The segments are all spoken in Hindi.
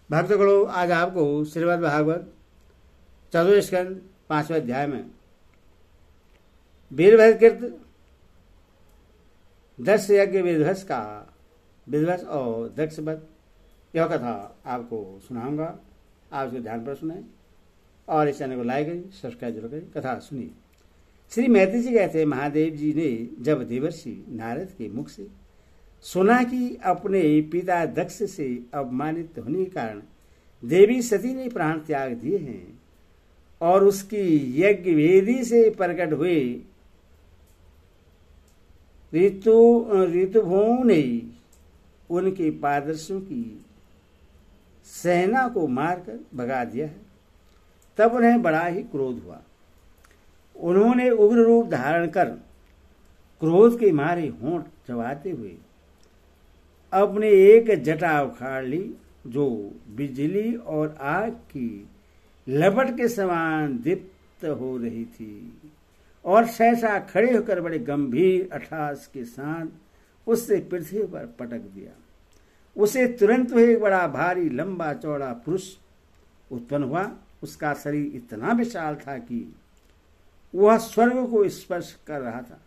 भक्तगणों, आज आपको श्रीमद् भागवत चतुर्थ स्कंद 5वें अध्याय में वीरभद्रकृत दक्ष यज्ञ विध्वंस और दक्षवध यह कथा आपको सुनाऊंगा। आप इसको ध्यान पर सुने और इस चैनल को लाइक करें, सब्सक्राइब जरूर करें। कथा सुनिए। श्री मैत्री जी कहते, महादेव जी ने जब देवर्षि नारद के मुख से सुना कि अपने पिता दक्ष से अपमानित होने के कारण देवी सती ने प्राण त्याग दिए हैं और उसकी यज्ञ वेदी से प्रकट हुए ऋतुभूमि ने उनके पादर्शों की सेना को मारकर भगा दिया है, तब उन्हें बड़ा ही क्रोध हुआ। उन्होंने उग्र रूप धारण कर क्रोध के मारे होंठ चबाते हुए अपनी एक जटा उखाड़ ली, जो बिजली और आग की लपट के समान दीप्त हो रही थी, और सहसा खड़े होकर बड़े गंभीर अट्टहास के साथ उससे पृथ्वी पर पटक दिया। उसे तुरंत एक बड़ा भारी लंबा चौड़ा पुरुष उत्पन्न हुआ। उसका शरीर इतना विशाल था कि वह स्वर्ग को स्पर्श कर रहा था।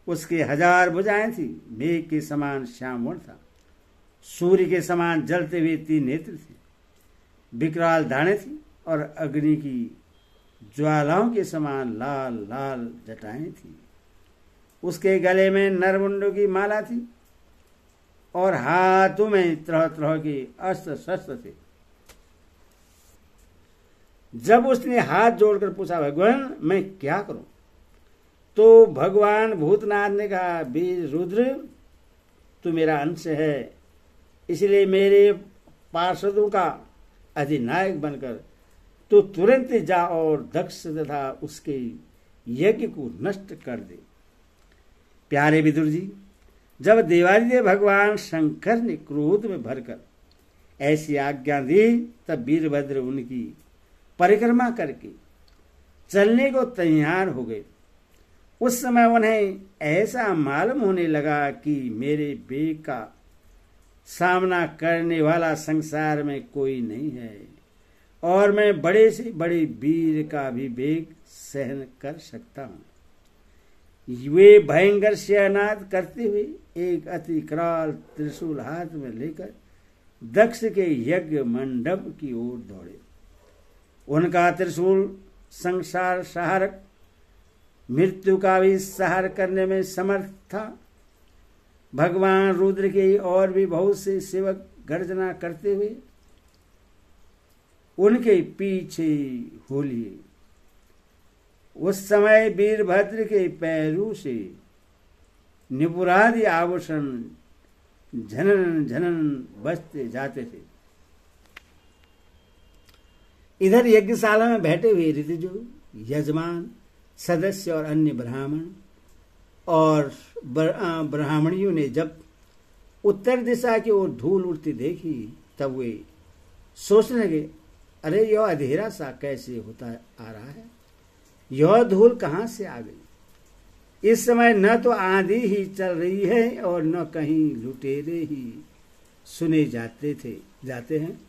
उसके 1000 भुजाएं थी, मेघ के समान श्यामवर्ण था, सूर्य के समान जलते हुए 3 नेत्र थे, विकराल दाढ़ें थी और अग्नि की ज्वालाओं के समान लाल लाल जटाएं थी। उसके गले में नरमुंडों की माला थी और हाथों में तरह तरह के अस्त्र शस्त्र थे। जब उसने हाथ जोड़कर पूछा, भगवान मैं क्या करूं, तो भगवान भूतनाथ ने कहा, वीर रुद्र तू मेरा अंश है, इसलिए मेरे पार्षदों का अधिनायक बनकर तू तुरंत जा और दक्ष तथा उसके यज्ञ को नष्ट कर दे। प्यारे विदुर जी, जब देवादिदेव भगवान शंकर ने क्रोध में भरकर ऐसी आज्ञा दी, तब वीरभद्र उनकी परिक्रमा करके चलने को तैयार हो गए। उस समय उन्हें ऐसा मालूम होने लगा कि मेरे वेग का सामना करने वाला संसार में कोई नहीं है और मैं बड़े से बड़े वीर का भी वेग सहन कर सकता हूं। वे भयंकर सिंहनाद करते हुए एक अति कराल त्रिशूल हाथ में लेकर दक्ष के यज्ञ मंडप की ओर दौड़े। उनका त्रिशूल संसार सहारक मृत्यु का भी सहार करने में समर्थ था। भगवान रुद्र के और भी बहुत से सेवक गर्जना करते हुए उनके पीछे हो लिए। उस समय वीरभद्र के पैरों से निपुरादि आभूषण झनन झनन बजते जाते थे। इधर यज्ञशाला में बैठे हुए ऋतुजु, यजमान, सदस्य और अन्य ब्राह्मण और ब्राह्मणियों ने जब उत्तर दिशा की ओर धूल उड़ती देखी, तब वे सोचने लगे, अरे यह अंधेरा सा कैसे होता आ रहा है, यह धूल कहां से आ गई। इस समय न तो आंधी ही चल रही है और न कहीं लुटेरे ही सुने जाते हैं,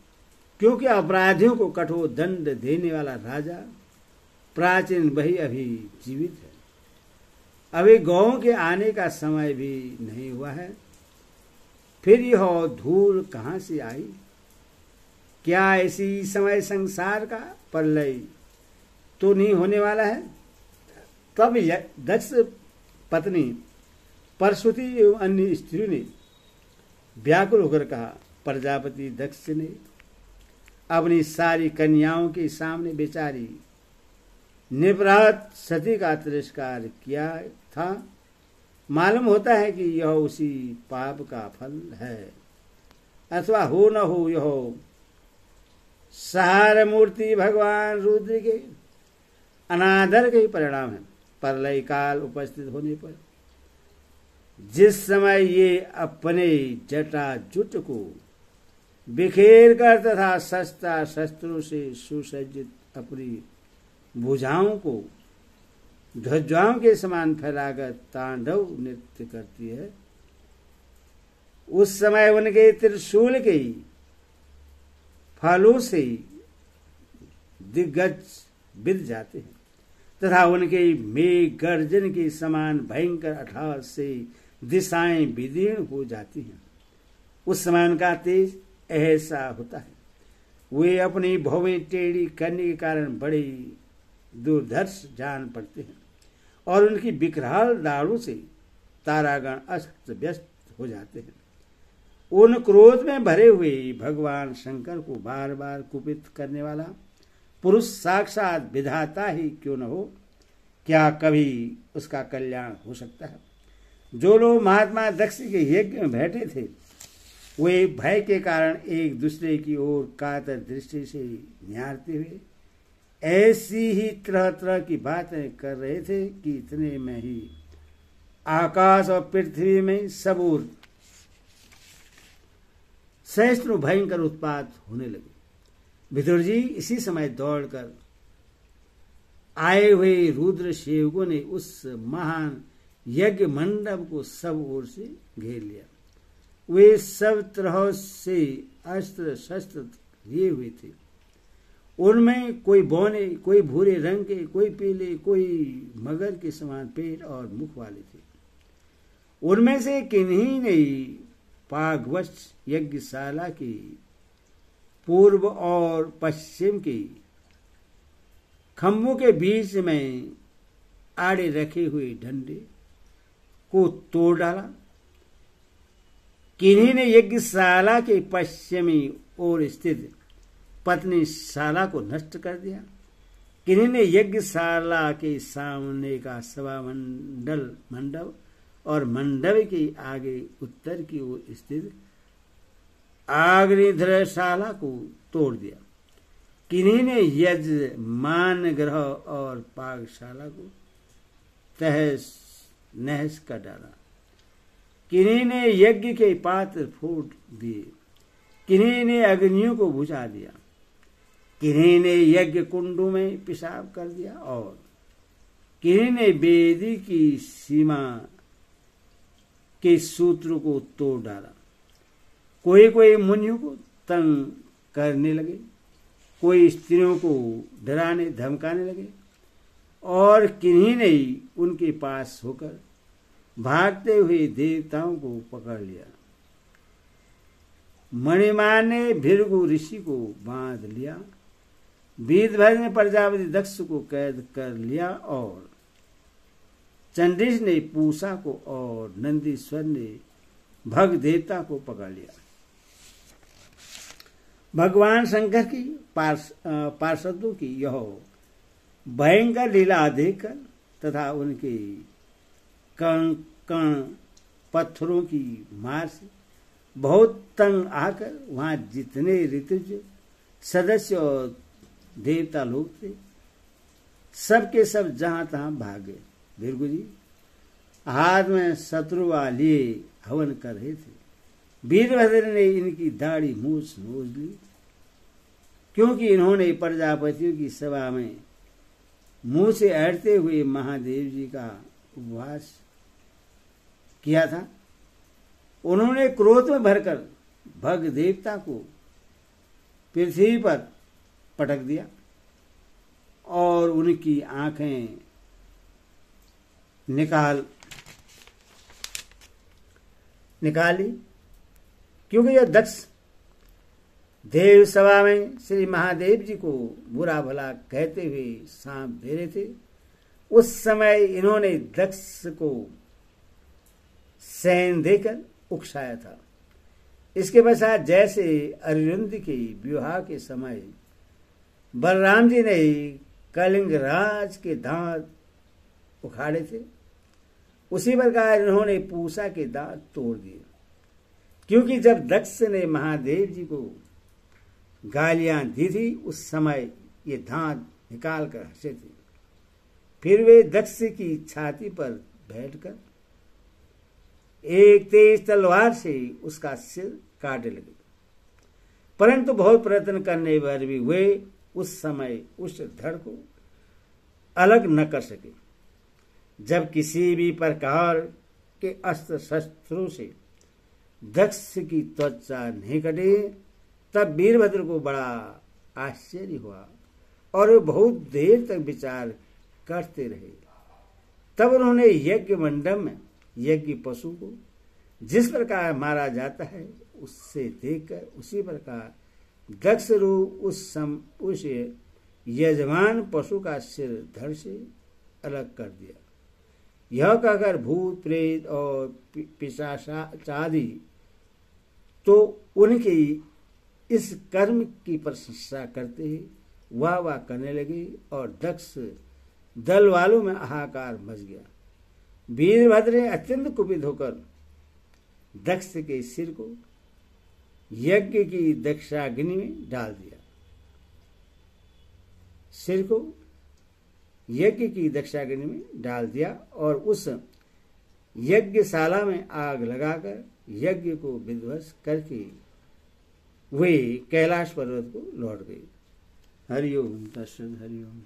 क्योंकि अपराधियों को कठोर दंड देने वाला राजा प्राचीन वही अभी जीवित है। अभी गौओं के आने का समय भी नहीं हुआ है, फिर यह धूल कहां से आई। क्या इसी समय संसार का प्रलय तो नहीं होने वाला है। तब दक्ष पत्नी परशुति एवं अन्य स्त्रियों ने व्याकुल होकर कहा, प्रजापति दक्ष ने अपनी सारी कन्याओं के सामने बेचारी निपराध सती का तिरस्कार किया था। मालूम होता है कि यह उसी पाप का फल है, अथवा हो न हो यह सहार मूर्ति भगवान रुद्र के अनादर के ही परिणाम है। प्रलय काल उपस्थित होने पर जिस समय ये अपने जटाजुट को बिखेर कर तथा सस्ता शस्त्रों से सुसज्जित अपनी भुजाओं को ध्वजाओं के समान फैलाकर तांडव नृत्य करती है, उस समय उनके त्रिशूल के फालों से दिग्गज बिध जाते हैं तथा उनके मेघ गर्जन के समान भयंकर अठास से दिशाएं विदीर्ण हो जाती हैं। उस समय उनका तेज ऐसा होता है वे अपनी भौवें टेढ़ी करने के कारण बड़े दुर्धर्ष जान पड़ते हैं और उनकी विकराल दाढ़ों से तारागण अस्त व्यस्त हो जाते हैं। उन क्रोध में भरे हुए भगवान शंकर को बार बार कुपित करने वाला पुरुष साक्षात विधाता ही क्यों न हो, क्या कभी उसका कल्याण हो सकता है? जो लोग महात्मा दक्ष के यज्ञ में बैठे थे वे भय के कारण एक दूसरे की ओर कातर दृष्टि से निहारते हुए ऐसी ही तरह तरह की बातें कर रहे थे कि इतने में ही आकाश और पृथ्वी में सब ओर सहस्त्र भयंकर उत्पात होने लगे। विदुर जी इसी समय दौड़कर आए हुए रुद्र सेवकों ने उस महान यज्ञ मंडप को सब ओर से घेर लिया। वे सब तरह से अस्त्र शस्त्र लिए हुए थे। उनमें कोई बौने, कोई भूरे रंग के, कोई पीले, कोई मगर के समान पेट और मुख वाले थे। उनमें से किन्हीं ने पागवश यज्ञशाला की पूर्व और पश्चिम के खंभों के बीच में आड़े रखे हुए डंडे को तोड़ डाला। किन्हीं ने यज्ञशाला के पश्चिमी ओर स्थित पत्नी शाला को नष्ट कर दिया। किन्हीं ने यज्ञशाला के सामने का सभा मंडप और मंडप के आगे उत्तर की ओर स्थित अग्निधरशाला को तोड़ दिया। किन्हीं ने यजमान ग्रह और पाकशाला को तहस नहस कर डाला। किन्हीं ने यज्ञ के पात्र फोड़ दिए। किन्हीं ने अग्नियों को बुझा दिया। किन्हीं ने यज्ञ कुंडों में पेशाब कर दिया और किन्हीं ने वेदी की सीमा के सूत्र को तोड़ डाला। कोई कोई मुनियों को तंग करने लगे, कोई स्त्रियों को डराने धमकाने लगे और किन्हीं ने उनके पास होकर भागते हुए देवताओं को पकड़ लिया। मणिमान ने भृगु ऋषि को बांध लिया। वीरभद्र ने प्रजापति दक्ष को कैद कर लिया और चंडीश ने पूषा को और नंदीश्वर ने भग देवता को पकड़ लिया। भगवान शंकर की पार्षदों की यह भयंकर लीला देखकर तथा उनके कण कण पत्थरों की मार से बहुत तंग आकर वहां जितने ऋतुज सदस्य और देवता लोग थे सबके सब जहां तहां भाग गए। भृगु जी हाथ में शत्रुआ लिए हवन कर रहे थे। वीरभद्र ने इनकी दाढ़ी मूछ नोच ली क्योंकि इन्होंने प्रजापतियों की सभा में मुंह से अड़ते हुए महादेव जी का उपवास किया था। उन्होंने क्रोध में भरकर भग देवता को पृथ्वी पर पटक दिया और उनकी आंखें निकाली क्योंकि यह दक्ष देव सभा में श्री महादेव जी को बुरा भला कहते हुए सांप दे रहे थे। उस समय इन्होंने दक्ष को सैन देकर उकसाया था। इसके पश्चात जैसे अरुंधति के विवाह के समय बलराम जी ने कलिंग राज के दांत उखाड़े थे उसी प्रकार इन्होंने पूषा के दांत तोड़ दिए क्योंकि जब दक्ष ने महादेव जी को गालियां दी थी उस समय ये दांत निकाल कर हंसे थे। फिर वे दक्ष की छाती पर बैठकर एक तेज तलवार से उसका सिर काटने लगे, परंतु बहुत प्रयत्न करने पर भी वे उस समय उस धड़ को अलग न कर सके। जब किसी भी प्रकार के अस्त्र शस्त्रों से दक्ष की त्वचा नहीं कटे तब वीरभद्र को बड़ा आश्चर्य हुआ और वे बहुत देर तक विचार करते रहे। तब उन्होंने यज्ञ मंडप में यज्ञ पशु को जिस प्रकार मारा जाता है उससे देखकर उसी प्रकार दक्ष रूप उस यजमान पशु का सिर धड़ से अलग कर दिया। यह कहकर भूत प्रेत और पिशाचादि तो उनके इस कर्म की प्रशंसा करते ही वाह करने लगे और दक्ष दल वालों में हाहाकार मच गया। वीरभद्र ने अत्यंत कुपित होकर दक्ष के सिर को यज्ञ की दक्षाग्नि में डाल दिया। सिर को यज्ञ की दक्षाग्नि में डाल दिया और उस यज्ञशाला में आग लगाकर यज्ञ को विध्वंस करके वे कैलाश पर्वत को लौट गए। हरिओम तत्सत। हरिओम।